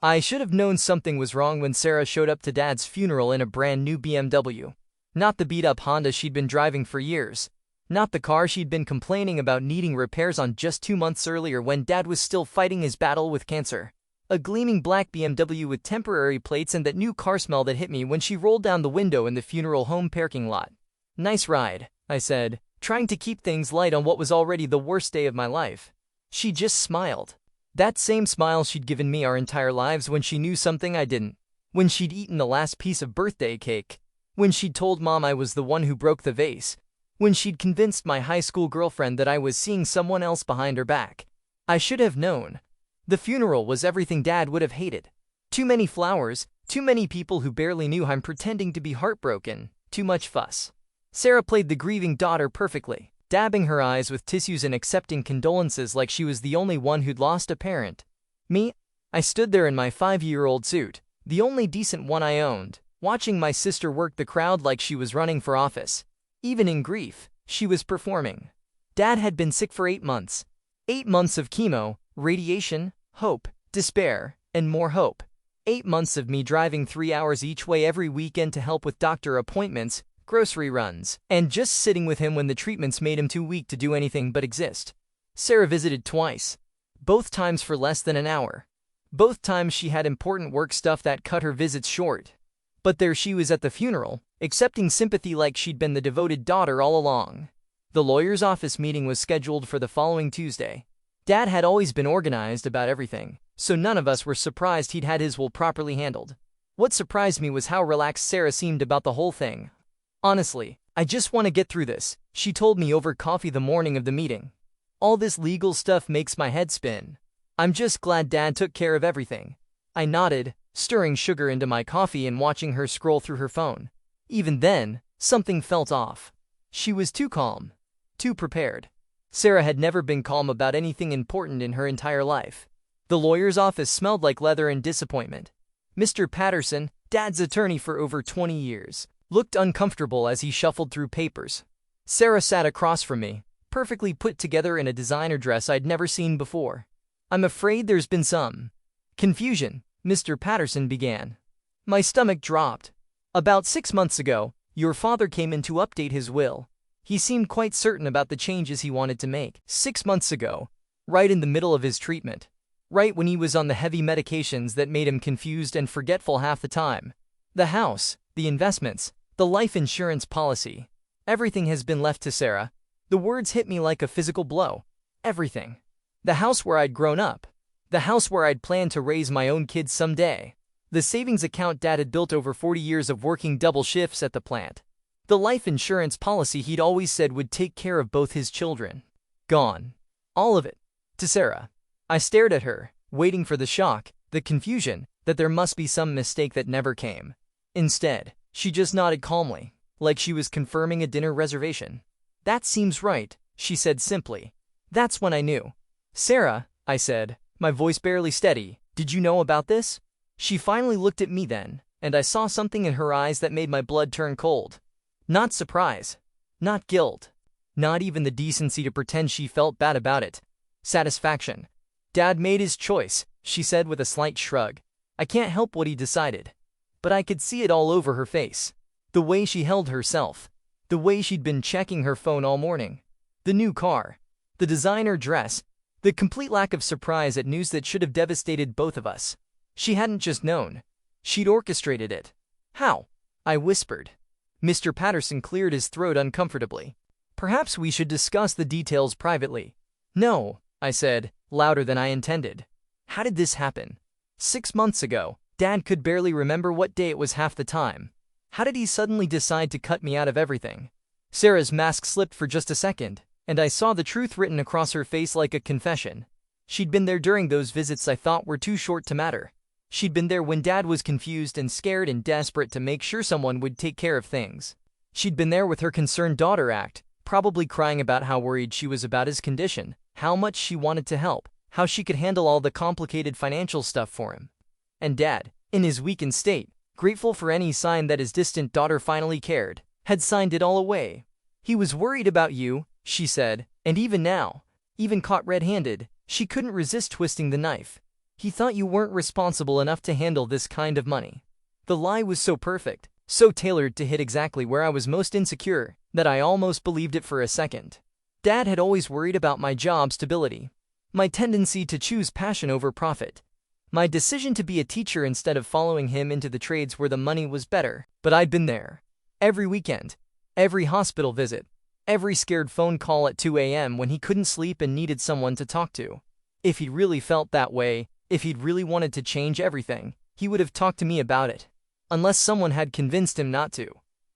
I should have known something was wrong when Sarah showed up to Dad's funeral in a brand new BMW. Not the beat-up Honda she'd been driving for years. Not the car she'd been complaining about needing repairs on just 2 months earlier when Dad was still fighting his battle with cancer. A gleaming black BMW with temporary plates and that new car smell that hit me when she rolled down the window in the funeral home parking lot. "Nice ride," I said, trying to keep things light on what was already the worst day of my life. She just smiled. That same smile she'd given me our entire lives when she knew something I didn't. When she'd eaten the last piece of birthday cake. When she'd told Mom I was the one who broke the vase. When she'd convinced my high school girlfriend that I was seeing someone else behind her back. I should have known. The funeral was everything Dad would have hated. Too many flowers, too many people who barely knew I'm pretending to be heartbroken, too much fuss. Sarah played the grieving daughter perfectly, dabbing her eyes with tissues and accepting condolences like she was the only one who'd lost a parent. Me? I stood there in my 5-year-old suit, the only decent one I owned, watching my sister work the crowd like she was running for office. Even in grief, she was performing. Dad had been sick for 8 months. 8 months of chemo, radiation, hope, despair, and more hope. 8 months of me driving 3 hours each way every weekend to help with doctor appointments, grocery runs, and just sitting with him when the treatments made him too weak to do anything but exist. Sarah visited twice. Both times for less than an hour. Both times she had important work stuff that cut her visits short. But there she was at the funeral, accepting sympathy like she'd been the devoted daughter all along. The lawyer's office meeting was scheduled for the following Tuesday. Dad had always been organized about everything, so none of us were surprised he'd had his will properly handled. What surprised me was how relaxed Sarah seemed about the whole thing. "Honestly, I just want to get through this," she told me over coffee the morning of the meeting. "All this legal stuff makes my head spin. I'm just glad Dad took care of everything." I nodded, stirring sugar into my coffee and watching her scroll through her phone. Even then, something felt off. She was too calm, too prepared. Sarah had never been calm about anything important in her entire life. The lawyer's office smelled like leather and disappointment. Mr. Patterson, Dad's attorney for over 20 years, looked uncomfortable as he shuffled through papers. Sarah sat across from me, perfectly put together in a designer dress I'd never seen before. "I'm afraid there's been some confusion," Mr. Patterson began. My stomach dropped. "About 6 months ago, your father came in to update his will. He seemed quite certain about the changes he wanted to make. 6 months ago, right in the middle of his treatment. Right when he was on the heavy medications that made him confused and forgetful half the time. The house, the investments, the life insurance policy. Everything has been left to Sarah." The words hit me like a physical blow. Everything. The house where I'd grown up. The house where I'd planned to raise my own kids someday. The savings account Dad had built over 40 years of working double shifts at the plant. The life insurance policy he'd always said would take care of both his children. Gone. All of it. To Sarah. I stared at her, waiting for the shock, the confusion, that there must be some mistake that never came. Instead, she just nodded calmly, like she was confirming a dinner reservation. "That seems right," she said simply. That's when I knew. "Sarah," I said, my voice barely steady, "did you know about this?" She finally looked at me then, and I saw something in her eyes that made my blood turn cold. Not surprise. Not guilt. Not even the decency to pretend she felt bad about it. Satisfaction. "Dad made his choice," she said with a slight shrug. I can't help what he decided. But I could see it all over her face. The way she held herself. The way she'd been checking her phone all morning. The new car. The designer dress. The complete lack of surprise at news that should have devastated both of us. She hadn't just known. She'd orchestrated it. "How?" I whispered. Mr. Patterson cleared his throat uncomfortably. "Perhaps we should discuss the details privately." "No," I said, louder than I intended. "How did this happen?" 6 months ago, Dad could barely remember what day it was half the time. How did he suddenly decide to cut me out of everything? Sarah's mask slipped for just a second, and I saw the truth written across her face like a confession. She'd been there during those visits I thought were too short to matter. She'd been there when Dad was confused and scared and desperate to make sure someone would take care of things. She'd been there with her concerned daughter act, probably crying about how worried she was about his condition, how much she wanted to help, how she could handle all the complicated financial stuff for him. And Dad, in his weakened state, grateful for any sign that his distant daughter finally cared, had signed it all away. "He was worried about you," she said, and even now, even caught red-handed, she couldn't resist twisting the knife. He thought you weren't responsible enough to handle this kind of money. The lie was so perfect, so tailored to hit exactly where I was most insecure, that I almost believed it for a second. Dad had always worried about my job stability, my tendency to choose passion over profit, my decision to be a teacher instead of following him into the trades where the money was better. But I'd been there. Every weekend, every hospital visit, every scared phone call at 2 a.m. when he couldn't sleep and needed someone to talk to. If he really felt that way, if he'd really wanted to change everything, he would have talked to me about it. Unless someone had convinced him not to.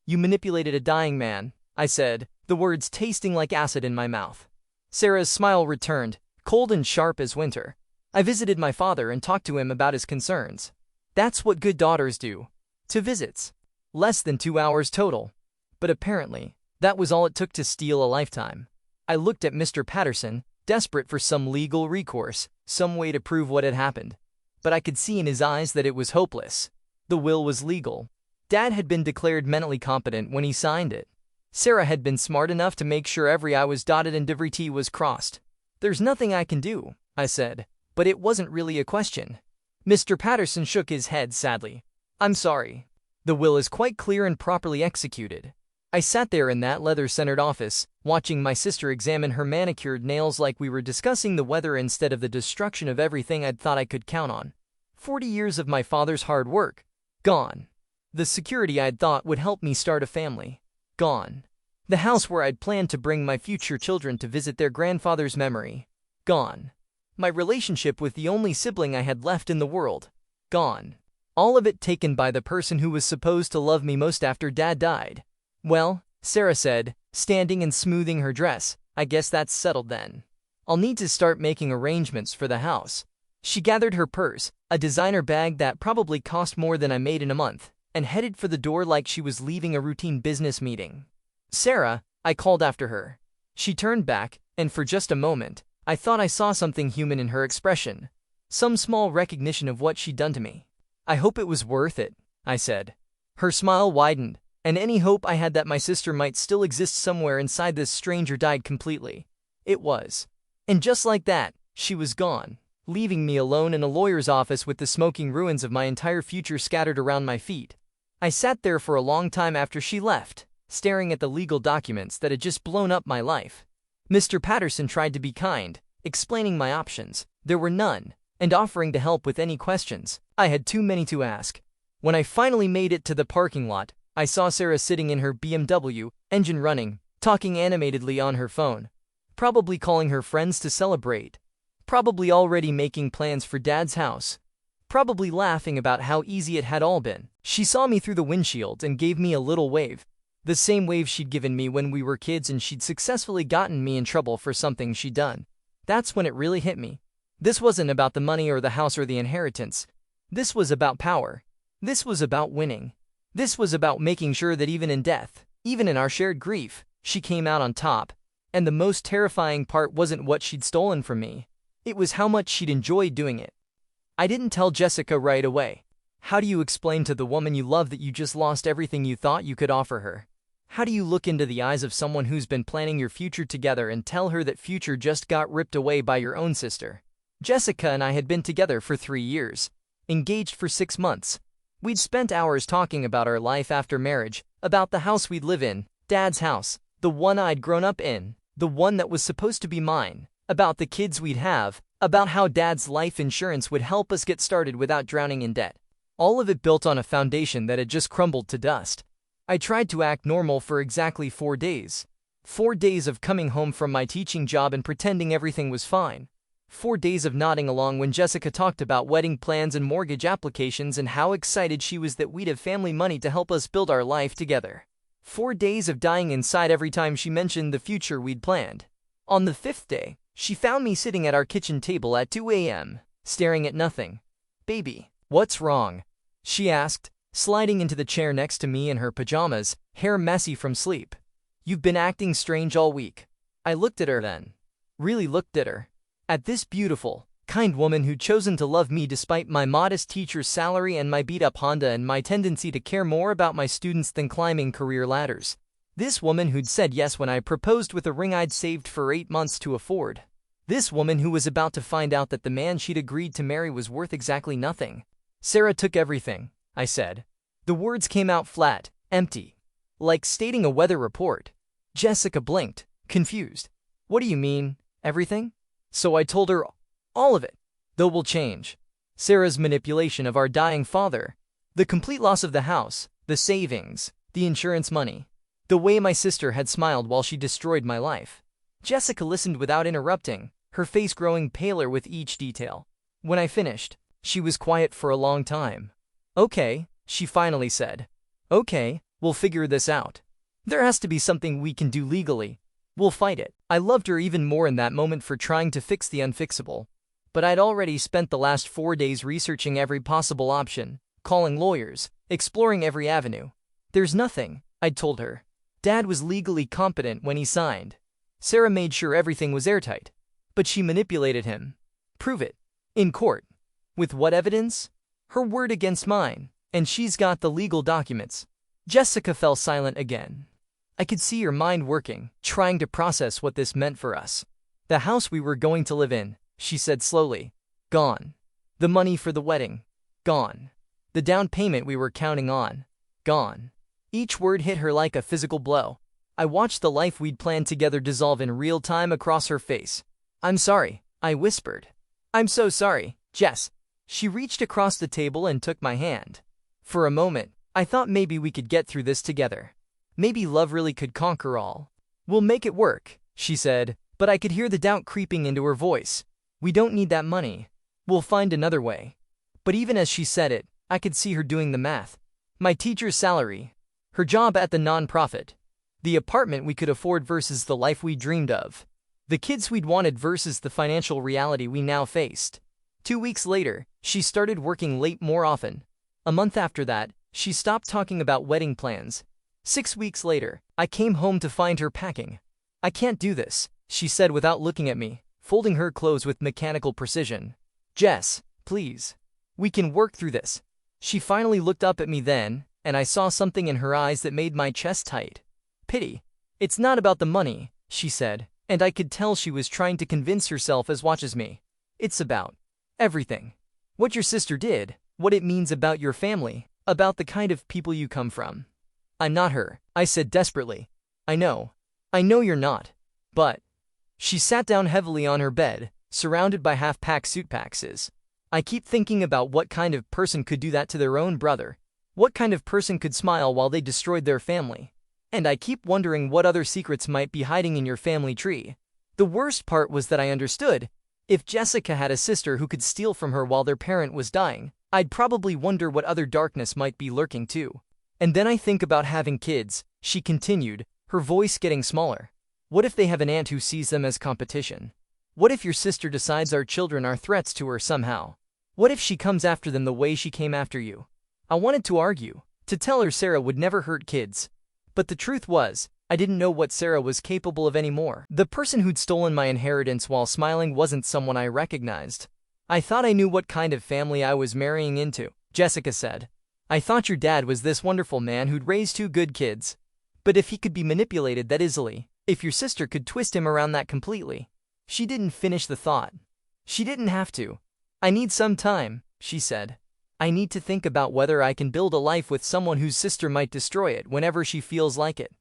You manipulated a dying man, I said, the words tasting like acid in my mouth. Sarah's smile returned, cold and sharp as winter. I visited my father and talked to him about his concerns. That's what good daughters do. 2 visits. Less than 2 hours total. But apparently, that was all it took to steal a lifetime. I looked at Mr. Patterson, desperate for some legal recourse, some way to prove what had happened. But I could see in his eyes that it was hopeless. The will was legal. Dad had been declared mentally competent when he signed it. Sarah had been smart enough to make sure every I was dotted and every T was crossed. There's nothing I can do, I said, but it wasn't really a question. Mr. Patterson shook his head sadly. I'm sorry. The will is quite clear and properly executed. I sat there in that leather-centered office, watching my sister examine her manicured nails like we were discussing the weather instead of the destruction of everything I'd thought I could count on. 40 years of my father's hard work. Gone. The security I'd thought would help me start a family. Gone. The house where I'd planned to bring my future children to visit their grandfather's memory. Gone. My relationship with the only sibling I had left in the world. Gone. All of it taken by the person who was supposed to love me most after Dad died. Well, Sarah said, standing and smoothing her dress, I guess that's settled then. I'll need to start making arrangements for the house. She gathered her purse, a designer bag that probably cost more than I made in a month, and headed for the door like she was leaving a routine business meeting. Sarah, I called after her. She turned back, and for just a moment, I thought I saw something human in her expression. Some small recognition of what she'd done to me. I hope it was worth it, I said. Her smile widened, and any hope I had that my sister might still exist somewhere inside this stranger died completely. It was. And just like that, she was gone, leaving me alone in a lawyer's office with the smoking ruins of my entire future scattered around my feet. I sat there for a long time after she left, staring at the legal documents that had just blown up my life. Mr. Patterson tried to be kind, explaining my options. There were none, and offering to help with any questions. I had too many to ask. When I finally made it to the parking lot, I saw Sarah sitting in her BMW, engine running, talking animatedly on her phone. Probably calling her friends to celebrate. Probably already making plans for Dad's house. Probably laughing about how easy it had all been. She saw me through the windshield and gave me a little wave. The same wave she'd given me when we were kids and she'd successfully gotten me in trouble for something she'd done. That's when it really hit me. This wasn't about the money or the house or the inheritance. This was about power. This was about winning. This was about making sure that even in death, even in our shared grief, she came out on top. And the most terrifying part wasn't what she'd stolen from me. It was how much she'd enjoyed doing it. I didn't tell Jessica right away. How do you explain to the woman you love that you just lost everything you thought you could offer her? How do you look into the eyes of someone who's been planning your future together and tell her that future just got ripped away by your own sister? Jessica and I had been together for 3 years, engaged for 6 months. We'd spent hours talking about our life after marriage, about the house we'd live in, Dad's house, the one I'd grown up in, the one that was supposed to be mine, about the kids we'd have, about how Dad's life insurance would help us get started without drowning in debt. All of it built on a foundation that had just crumbled to dust. I tried to act normal for exactly 4 days. 4 days of coming home from my teaching job and pretending everything was fine. 4 days of nodding along when Jessica talked about wedding plans and mortgage applications and how excited she was that we'd have family money to help us build our life together. 4 days of dying inside every time she mentioned the future we'd planned. On the 5th day, she found me sitting at our kitchen table at 2 a.m., staring at nothing. "Baby, what's wrong?" she asked, sliding into the chair next to me in her pajamas, hair messy from sleep. "You've been acting strange all week." I looked at her then. Really looked at her. At this beautiful, kind woman who'd chosen to love me despite my modest teacher's salary and my beat-up Honda and my tendency to care more about my students than climbing career ladders. This woman who'd said yes when I proposed with a ring I'd saved for 8 months to afford. This woman who was about to find out that the man she'd agreed to marry was worth exactly nothing. Sarah took everything, I said. The words came out flat, empty, like stating a weather report. Jessica blinked, confused. What do you mean, everything? So I told her, all of it. Though we'll change. Sarah's manipulation of our dying father. The complete loss of the house, the savings, the insurance money. The way my sister had smiled while she destroyed my life. Jessica listened without interrupting, her face growing paler with each detail. When I finished, she was quiet for a long time. Okay, she finally said. Okay, we'll figure this out. There has to be something we can do legally. We'll fight it. I loved her even more in that moment for trying to fix the unfixable. But I'd already spent the last 4 days researching every possible option, calling lawyers, exploring every avenue. There's nothing, I'd told her. Dad was legally competent when he signed. Sarah made sure everything was airtight. But she manipulated him. Prove it. In court. With what evidence? Her word against mine. And she's got the legal documents. Jessica fell silent again. I could see her mind working, trying to process what this meant for us. The house we were going to live in, she said slowly. Gone. The money for the wedding. Gone. The down payment we were counting on. Gone. Each word hit her like a physical blow. I watched the life we'd planned together dissolve in real time across her face. I'm sorry, I whispered. I'm so sorry, Jess. She reached across the table and took my hand. For a moment, I thought maybe we could get through this together. Maybe love really could conquer all. We'll make it work, she said, but I could hear the doubt creeping into her voice. We don't need that money. We'll find another way. But even as she said it, I could see her doing the math. My teacher's salary. Her job at the nonprofit. The apartment we could afford versus the life we dreamed of. The kids we'd wanted versus the financial reality we now faced. 2 weeks later, she started working late more often. A month after that, she stopped talking about wedding plans. 6 weeks later, I came home to find her packing. I can't do this, she said without looking at me, folding her clothes with mechanical precision. Jess, please. We can work through this. She finally looked up at me then, and I saw something in her eyes that made my chest tight. Pity. It's not about the money, she said, and I could tell she was trying to convince herself as watches me. It's about everything. What your sister did, what it means about your family, about the kind of people you come from. I'm not her, I said desperately. I know you're not. But. She sat down heavily on her bed, surrounded by half-packed suitcases. I keep thinking about what kind of person could do that to their own brother. What kind of person could smile while they destroyed their family? And I keep wondering what other secrets might be hiding in your family tree. The worst part was that I understood. If Jessica had a sister who could steal from her while their parent was dying, I'd probably wonder what other darkness might be lurking too. And then I think about having kids, she continued, her voice getting smaller. What if they have an aunt who sees them as competition? What if your sister decides our children are threats to her somehow? What if she comes after them the way she came after you? I wanted to argue, to tell her Sarah would never hurt kids. But the truth was, I didn't know what Sarah was capable of anymore. The person who'd stolen my inheritance while smiling wasn't someone I recognized. I thought I knew what kind of family I was marrying into, Jessica said. I thought your dad was this wonderful man who'd raise 2 good kids. But if he could be manipulated that easily, if your sister could twist him around that completely. She didn't finish the thought. She didn't have to. I need some time, she said. I need to think about whether I can build a life with someone whose sister might destroy it whenever she feels like it.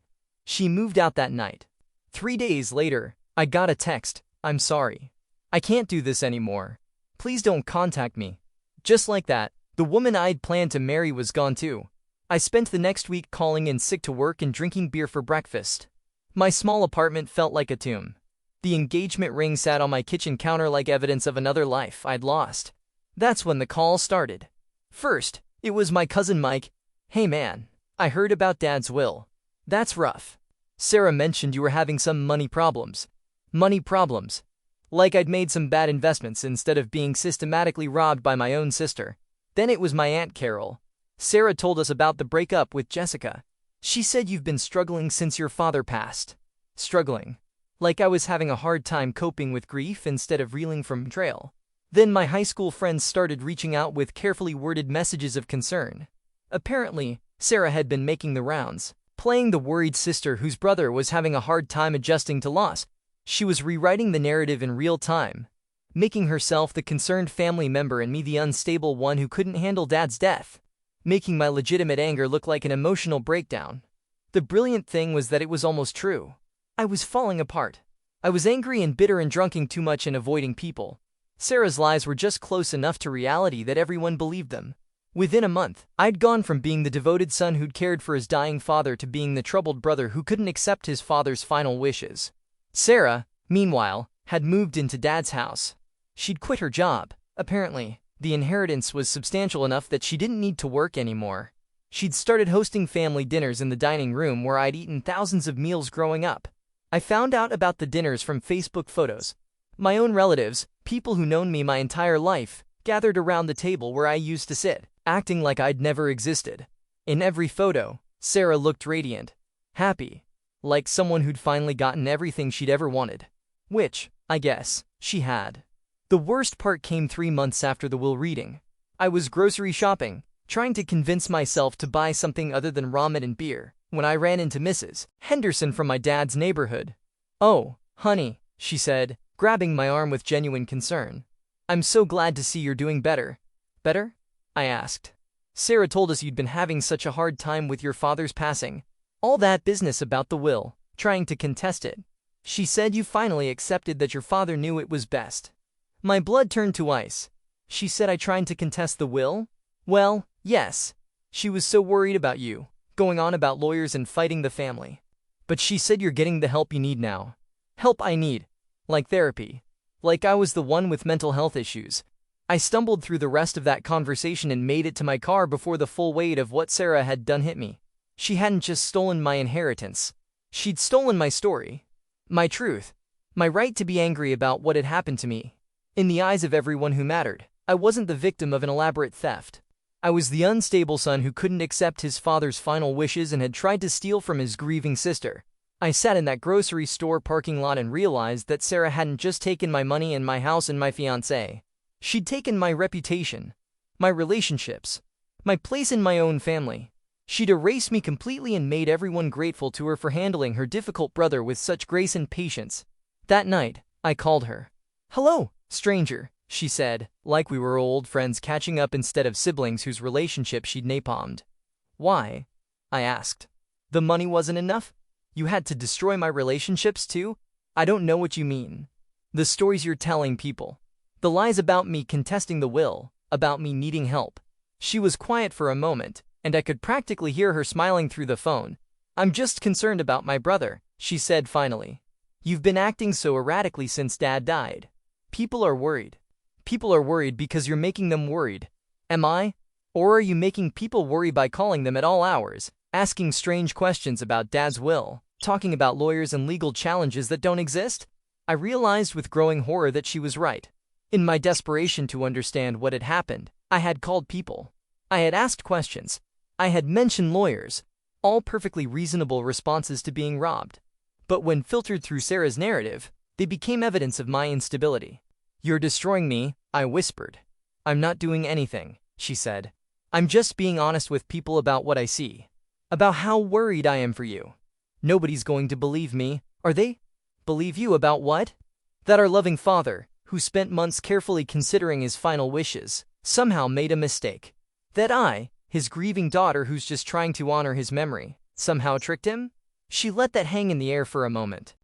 She moved out that night. 3 days later, I got a text. I'm sorry. I can't do this anymore. Please don't contact me. Just like that, the woman I'd planned to marry was gone too. I spent the next week calling in sick to work and drinking beer for breakfast. My small apartment felt like a tomb. The engagement ring sat on my kitchen counter like evidence of another life I'd lost. That's when the call started. First, it was my cousin Mike. Hey man, I heard about Dad's will. That's rough. Sarah mentioned you were having some money problems. Money problems. Like I'd made some bad investments instead of being systematically robbed by my own sister. Then it was my Aunt Carol. Sarah told us about the breakup with Jessica. She said you've been struggling since your father passed. Struggling. Like I was having a hard time coping with grief instead of reeling from betrayal. Then my high school friends started reaching out with carefully worded messages of concern. Apparently, Sarah had been making the rounds, playing the worried sister whose brother was having a hard time adjusting to loss. She was rewriting the narrative in real time, making herself the concerned family member and me the unstable one who couldn't handle Dad's death, making my legitimate anger look like an emotional breakdown. The brilliant thing was that it was almost true. I was falling apart. I was angry and bitter and drinking too much and avoiding people. Sarah's lies were just close enough to reality that everyone believed them. Within a month, I'd gone from being the devoted son who'd cared for his dying father to being the troubled brother who couldn't accept his father's final wishes. Sarah, meanwhile, had moved into Dad's house. She'd quit her job. Apparently, the inheritance was substantial enough that she didn't need to work anymore. She'd started hosting family dinners in the dining room where I'd eaten thousands of meals growing up. I found out about the dinners from Facebook photos. My own relatives, people who known me my entire life, gathered around the table where I used to sit, acting like I'd never existed. In every photo, Sarah looked radiant, happy, like someone who'd finally gotten everything she'd ever wanted. Which, I guess, she had. The worst part came 3 months after the will reading. I was grocery shopping, trying to convince myself to buy something other than ramen and beer, when I ran into Mrs. Henderson from my dad's neighborhood. "Oh, honey," she said, grabbing my arm with genuine concern. "I'm so glad to see you're doing better." "Better?" I asked. "Sarah told us you'd been having such a hard time with your father's passing. All that business about the will, trying to contest it. She said you finally accepted that your father knew it was best." My blood turned to ice. She said I tried to contest the will? Well, yes. She was so worried about you, going on about lawyers and fighting the family. But she said you're getting the help you need now. Help I need. Like therapy. Like I was the one with mental health issues. I stumbled through the rest of that conversation and made it to my car before the full weight of what Sarah had done hit me. She hadn't just stolen my inheritance. She'd stolen my story. My truth. My right to be angry about what had happened to me. In the eyes of everyone who mattered, I wasn't the victim of an elaborate theft. I was the unstable son who couldn't accept his father's final wishes and had tried to steal from his grieving sister. I sat in that grocery store parking lot and realized that Sarah hadn't just taken my money and my house and my fiancé. She'd taken my reputation, my relationships, my place in my own family. She'd erased me completely and made everyone grateful to her for handling her difficult brother with such grace and patience. That night, I called her. "Hello, stranger," she said, like we were old friends catching up instead of siblings whose relationship she'd napalmed. "Why?" I asked. "The money wasn't enough? You had to destroy my relationships too? I don't know what you mean. The stories you're telling people. The lies about me contesting the will, about me needing help." She was quiet for a moment, and I could practically hear her smiling through the phone. "I'm just concerned about my brother," she said finally. "You've been acting so erratically since Dad died. People are worried. People are worried because you're making them worried. Am I? Or are you making people worry by calling them at all hours, asking strange questions about Dad's will, talking about lawyers and legal challenges that don't exist?" I realized with growing horror that she was right. In my desperation to understand what had happened, I had called people. I had asked questions. I had mentioned lawyers, all perfectly reasonable responses to being robbed. But when filtered through Sarah's narrative, they became evidence of my instability. "You're destroying me," I whispered. "I'm not doing anything," she said. "I'm just being honest with people about what I see. About how worried I am for you. Nobody's going to believe me, are they? Believe you about what? That our loving father, who spent months carefully considering his final wishes, somehow made a mistake. That I, his grieving daughter who's just trying to honor his memory, somehow tricked him?" She let that hang in the air for a moment.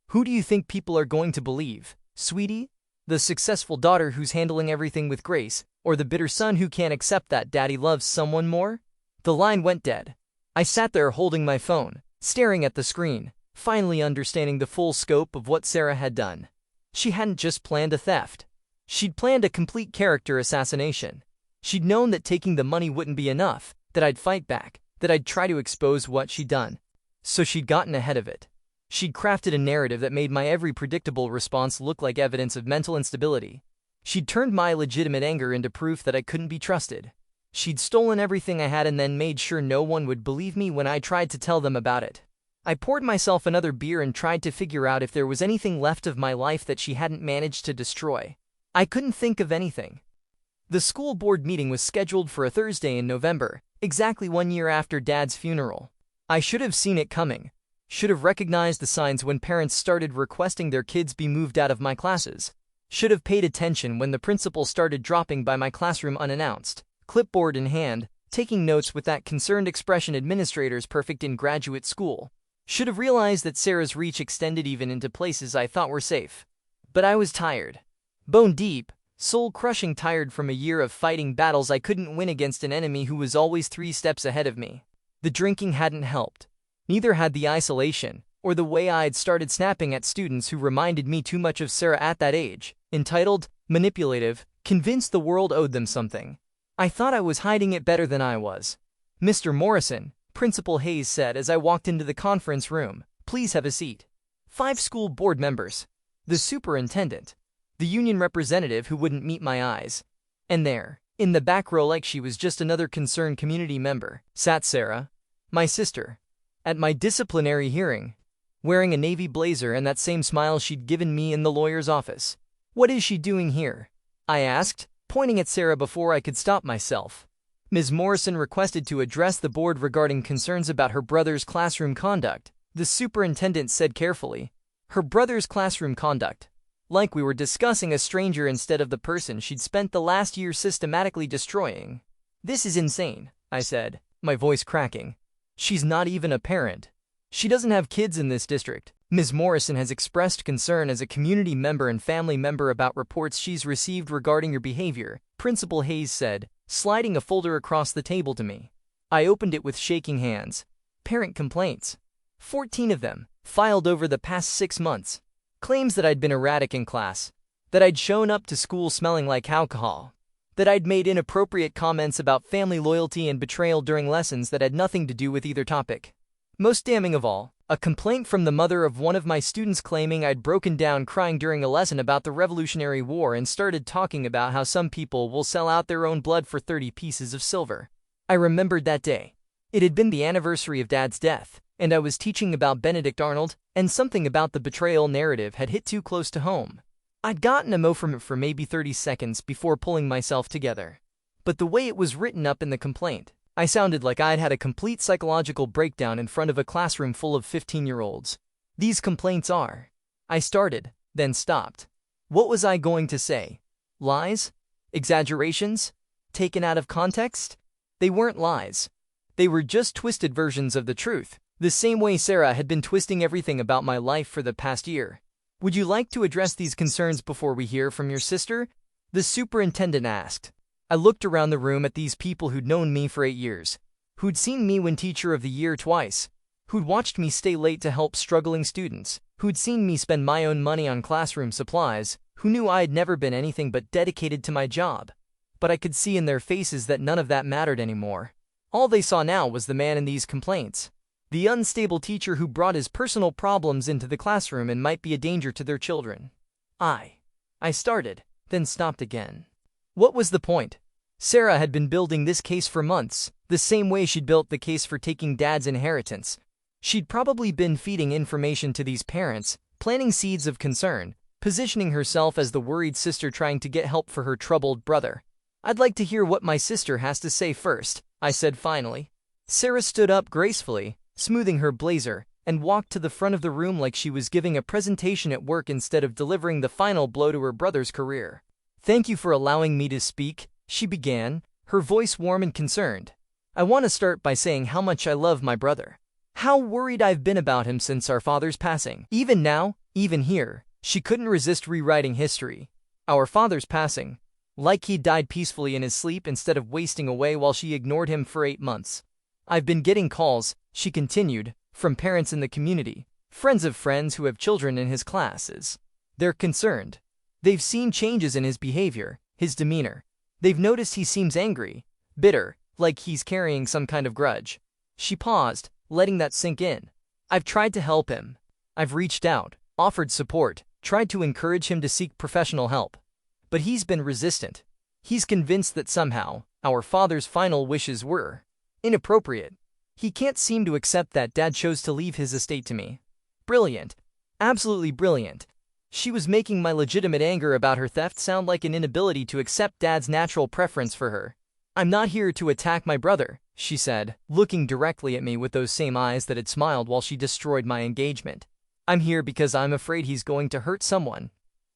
"Who do you think people are going to believe, sweetie? The successful daughter who's handling everything with grace, or the bitter son who can't accept that daddy loves someone more?" The line went dead. I sat there holding my phone, staring at the screen, finally understanding the full scope of what Sarah had done. She hadn't just planned a theft. She'd planned a complete character assassination. She'd known that taking the money wouldn't be enough, that I'd fight back, that I'd try to expose what she'd done. So she'd gotten ahead of it. She'd crafted a narrative that made my every predictable response look like evidence of mental instability. She'd turned my legitimate anger into proof that I couldn't be trusted. She'd stolen everything I had and then made sure no one would believe me when I tried to tell them about it. I poured myself another beer and tried to figure out if there was anything left of my life that she hadn't managed to destroy. I couldn't think of anything. The school board meeting was scheduled for a Thursday in November, exactly 1 year after Dad's funeral. I should have seen it coming. Should have recognized the signs when parents started requesting their kids be moved out of my classes. Should have paid attention when the principal started dropping by my classroom unannounced, clipboard in hand, taking notes with that concerned expression administrators perfect in graduate school. Should have realized that Sarah's reach extended even into places I thought were safe. But I was tired. Bone deep, soul-crushing tired from a year of fighting battles I couldn't win against an enemy who was always 3 steps ahead of me. The drinking hadn't helped. Neither had the isolation, or the way I'd started snapping at students who reminded me too much of Sarah at that age, entitled, manipulative, convinced the world owed them something. I thought I was hiding it better than I was. "Mr. Morrison," Principal Hayes said as I walked into the conference room, "please have a seat." 5 school board members. The superintendent. The union representative who wouldn't meet my eyes. And there, in the back row like she was just another concerned community member, sat Sarah, my sister. At my disciplinary hearing, wearing a navy blazer and that same smile she'd given me in the lawyer's office. "What is she doing here?" I asked, pointing at Sarah before I could stop myself. Ms. Morrison requested to address the board regarding concerns about her brother's classroom conduct, the superintendent said carefully. Her brother's classroom conduct. Like we were discussing a stranger instead of the person she'd spent the last year systematically destroying. "This is insane," I said, my voice cracking. "She's not even a parent. She doesn't have kids in this district." Ms. Morrison has expressed concern as a community member and family member about reports she's received regarding your behavior, Principal Hayes said, sliding a folder across the table to me. I opened it with shaking hands. Parent complaints. 14 of them, filed over the past 6 months. Claims that I'd been erratic in class, that I'd shown up to school smelling like alcohol, that I'd made inappropriate comments about family loyalty and betrayal during lessons that had nothing to do with either topic. Most damning of all, a complaint from the mother of one of my students claiming I'd broken down crying during a lesson about the Revolutionary War and started talking about how some people will sell out their own blood for 30 pieces of silver. I remembered that day. It had been the anniversary of Dad's death, and I was teaching about Benedict Arnold, and something about the betrayal narrative had hit too close to home. I'd gotten a mo from it for maybe 30 seconds before pulling myself together. But the way it was written up in the complaint, I sounded like I'd had a complete psychological breakdown in front of a classroom full of 15-year-olds. "These complaints are..." I started, then stopped. What was I going to say? Lies? Exaggerations? Taken out of context? They weren't lies. They were just twisted versions of the truth, the same way Sarah had been twisting everything about my life for the past year. "Would you like to address these concerns before we hear from your sister?" the superintendent asked. I looked around the room at these people who'd known me for 8 years, who'd seen me win Teacher of the Year twice, who'd watched me stay late to help struggling students, who'd seen me spend my own money on classroom supplies, who knew I'd never been anything but dedicated to my job. But I could see in their faces that none of that mattered anymore. All they saw now was the man in these complaints. The unstable teacher who brought his personal problems into the classroom and might be a danger to their children. I started, then stopped again. What was the point? Sarah had been building this case for months, the same way she'd built the case for taking Dad's inheritance. She'd probably been feeding information to these parents, planting seeds of concern, positioning herself as the worried sister trying to get help for her troubled brother. "I'd like to hear what my sister has to say first," I said finally. Sarah stood up gracefully, smoothing her blazer, and walked to the front of the room like she was giving a presentation at work instead of delivering the final blow to her brother's career. "Thank you for allowing me to speak," she began, her voice warm and concerned. "I want to start by saying how much I love my brother. How worried I've been about him since our father's passing. Even now, even here, she couldn't resist rewriting history. Our father's passing. Like he died peacefully in his sleep instead of wasting away while she ignored him for 8 months. I've been getting calls," she continued, "from parents in the community, friends of friends who have children in his classes. They're concerned. They've seen changes in his behavior, his demeanor. They've noticed he seems angry, bitter, like he's carrying some kind of grudge." She paused, letting that sink in. "I've tried to help him. I've reached out, offered support, tried to encourage him to seek professional help. But he's been resistant. He's convinced that somehow, our father's final wishes were inappropriate. He can't seem to accept that Dad chose to leave his estate to me. Brilliant. Absolutely brilliant." She was making my legitimate anger about her theft sound like an inability to accept Dad's natural preference for her. I'm not here to attack my brother, she said, looking directly at me with those same eyes that had smiled while she destroyed my engagement. I'm here because I'm afraid he's going to hurt someone.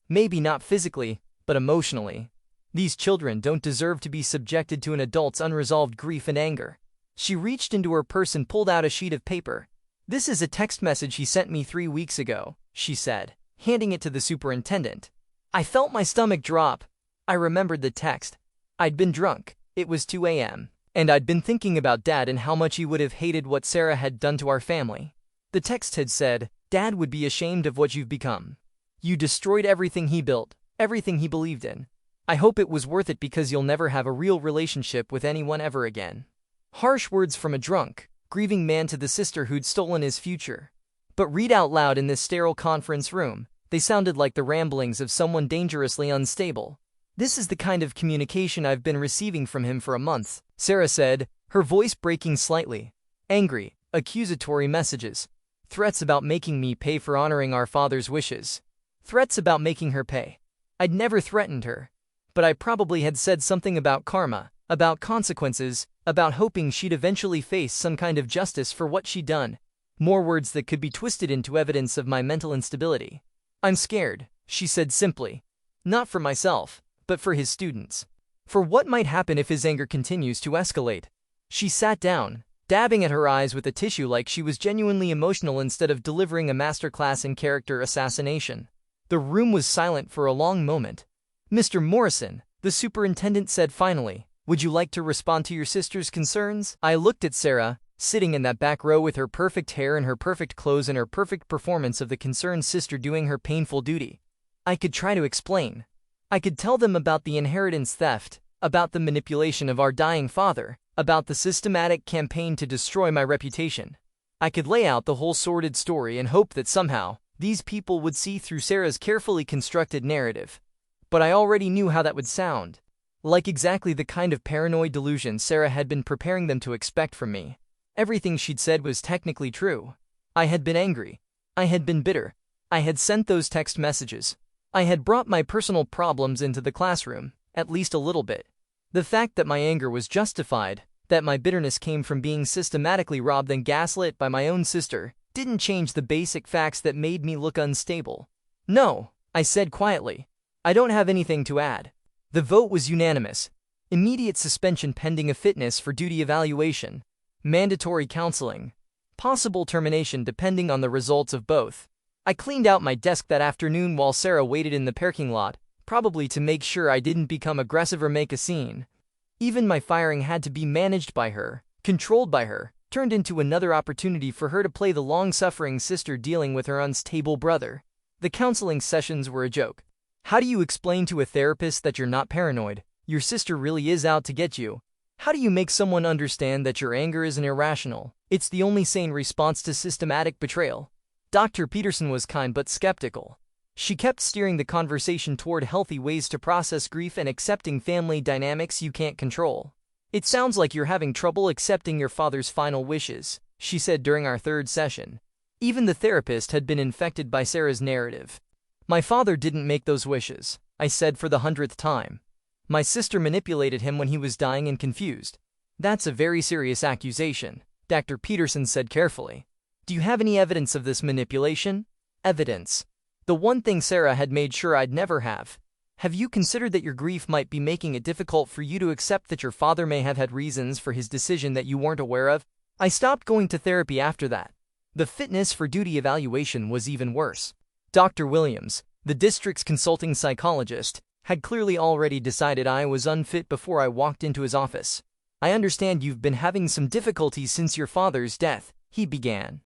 Maybe not physically, but emotionally. These children don't deserve to be subjected to an adult's unresolved grief and anger. She reached into her purse and pulled out a sheet of paper. This is a text message he sent me 3 weeks ago, she said, handing it to the superintendent. I felt my stomach drop. I remembered the text. I'd been drunk. It was 2 a.m. And I'd been thinking about Dad and how much he would have hated what Sarah had done to our family. The text had said, Dad would be ashamed of what you've become. You destroyed everything he built, everything he believed in. I hope it was worth it because you'll never have a real relationship with anyone ever again. Harsh words from a drunk, grieving man to the sister who'd stolen his future. But read out loud in this sterile conference room, they sounded like the ramblings of someone dangerously unstable. This is the kind of communication I've been receiving from him for a month, Sarah said, her voice breaking slightly. Angry, accusatory messages. Threats about making me pay for honoring our father's wishes. Threats about making her pay. I'd never threatened her. But I probably had said something about karma, about consequences, about hoping she'd eventually face some kind of justice for what she'd done. More words that could be twisted into evidence of my mental instability. I'm scared, she said simply. Not for myself, but for his students. For what might happen if his anger continues to escalate. She sat down, dabbing at her eyes with a tissue like she was genuinely emotional instead of delivering a masterclass in character assassination. The room was silent for a long moment. Mr. Morrison, the superintendent said finally, would you like to respond to your sister's concerns? I looked at Sarah, sitting in that back row with her perfect hair and her perfect clothes and her perfect performance of the concerned sister doing her painful duty. I could try to explain. I could tell them about the inheritance theft, about the manipulation of our dying father, about the systematic campaign to destroy my reputation. I could lay out the whole sordid story and hope that somehow, these people would see through Sarah's carefully constructed narrative. But I already knew how that would sound. Like exactly the kind of paranoid delusion Sarah had been preparing them to expect from me. Everything she'd said was technically true. I had been angry. I had been bitter. I had sent those text messages. I had brought my personal problems into the classroom, at least a little bit. The fact that my anger was justified, that my bitterness came from being systematically robbed and gaslit by my own sister, didn't change the basic facts that made me look unstable. No, I said quietly. I don't have anything to add. The vote was unanimous. Immediate suspension pending a fitness for duty evaluation. Mandatory counseling. Possible termination depending on the results of both. I cleaned out my desk that afternoon while Sarah waited in the parking lot, probably to make sure I didn't become aggressive or make a scene. Even my firing had to be managed by her, controlled by her, turned into another opportunity for her to play the long-suffering sister dealing with her unstable brother. The counseling sessions were a joke. How do you explain to a therapist that you're not paranoid? Your sister really is out to get you. How do you make someone understand that your anger isn't irrational? It's the only sane response to systematic betrayal. Dr. Peterson was kind but skeptical. She kept steering the conversation toward healthy ways to process grief and accepting family dynamics you can't control. It sounds like you're having trouble accepting your father's final wishes, she said during our third session. Even the therapist had been infected by Sarah's narrative. My father didn't make those wishes, I said for the 100th time. My sister manipulated him when he was dying and confused. That's a very serious accusation, Dr. Peterson said carefully. Do you have any evidence of this manipulation? Evidence. The one thing Sarah had made sure I'd never have. Have you considered that your grief might be making it difficult for you to accept that your father may have had reasons for his decision that you weren't aware of? I stopped going to therapy after that. The fitness for duty evaluation was even worse. Dr. Williams, the district's consulting psychologist, had clearly already decided I was unfit before I walked into his office. I understand you've been having some difficulties since your father's death, he began.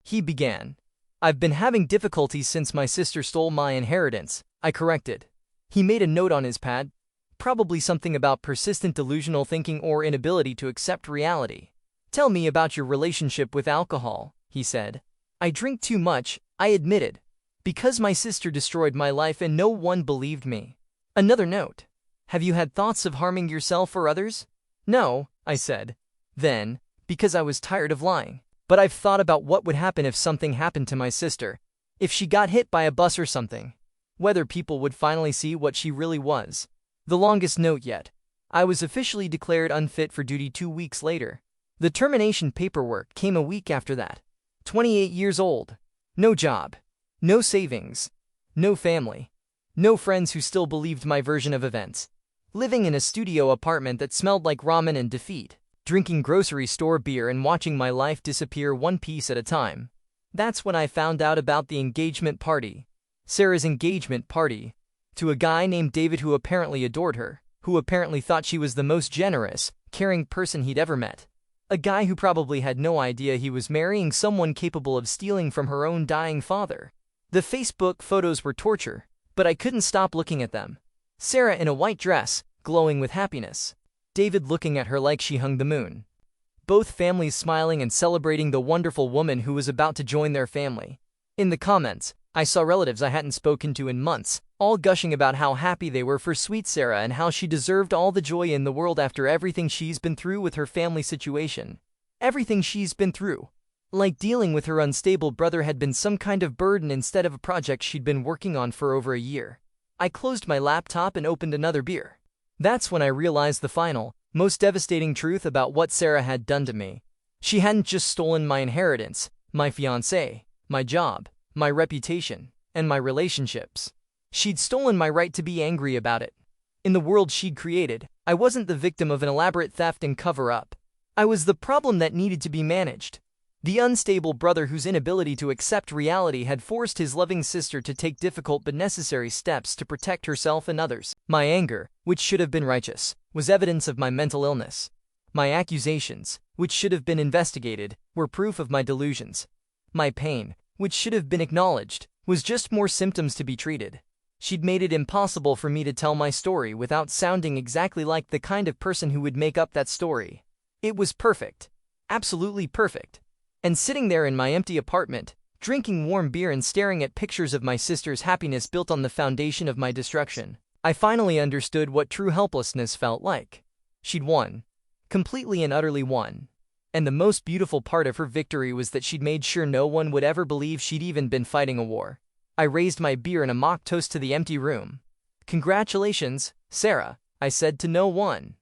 I've been having difficulties since my sister stole my inheritance, I corrected. He made a note on his pad. Probably something about persistent delusional thinking or inability to accept reality. Tell me about your relationship with alcohol, he said. I drink too much, I admitted. Because my sister destroyed my life and no one believed me. Another note. Have you had thoughts of harming yourself or others? No, I said. Then, because I was tired of lying. But I've thought about what would happen if something happened to my sister. If she got hit by a bus or something. Whether people would finally see what she really was. The longest note yet. I was officially declared unfit for duty 2 weeks later. The termination paperwork came a week after that. 28 years old. No job. No savings. No family. No friends who still believed my version of events. Living in a studio apartment that smelled like ramen and defeat. Drinking grocery store beer and watching my life disappear one piece at a time. That's when I found out about the engagement party. Sarah's engagement party. To a guy named David who apparently adored her. Who apparently thought she was the most generous, caring person he'd ever met. A guy who probably had no idea he was marrying someone capable of stealing from her own dying father. The Facebook photos were torture, but I couldn't stop looking at them. Sarah in a white dress, glowing with happiness. David looking at her like she hung the moon. Both families smiling and celebrating the wonderful woman who was about to join their family. In the comments, I saw relatives I hadn't spoken to in months, all gushing about how happy they were for sweet Sarah and how she deserved all the joy in the world after everything she's been through with her family situation. Everything she's been through. Like dealing with her unstable brother had been some kind of burden instead of a project she'd been working on for over a year. I closed my laptop and opened another beer. That's when I realized the final, most devastating truth about what Sarah had done to me. She hadn't just stolen my inheritance, my fiancé, my job, my reputation, and my relationships. She'd stolen my right to be angry about it. In the world she'd created, I wasn't the victim of an elaborate theft and cover-up. I was the problem that needed to be managed. The unstable brother whose inability to accept reality had forced his loving sister to take difficult but necessary steps to protect herself and others. My anger, which should have been righteous, was evidence of my mental illness. My accusations, which should have been investigated, were proof of my delusions. My pain, which should have been acknowledged, was just more symptoms to be treated. She'd made it impossible for me to tell my story without sounding exactly like the kind of person who would make up that story. It was perfect. Absolutely perfect. And sitting there in my empty apartment, drinking warm beer and staring at pictures of my sister's happiness built on the foundation of my destruction, I finally understood what true helplessness felt like. She'd won. Completely and utterly won. And the most beautiful part of her victory was that she'd made sure no one would ever believe she'd even been fighting a war. I raised my beer in a mock toast to the empty room. "Congratulations, Sarah," I said to no one.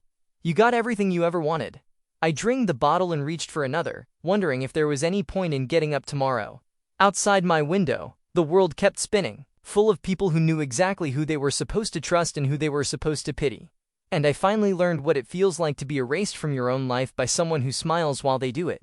"You got everything you ever wanted." I drained the bottle and reached for another, wondering if there was any point in getting up tomorrow. Outside my window, the world kept spinning, full of people who knew exactly who they were supposed to trust and who they were supposed to pity. And I finally learned what it feels like to be erased from your own life by someone who smiles while they do it.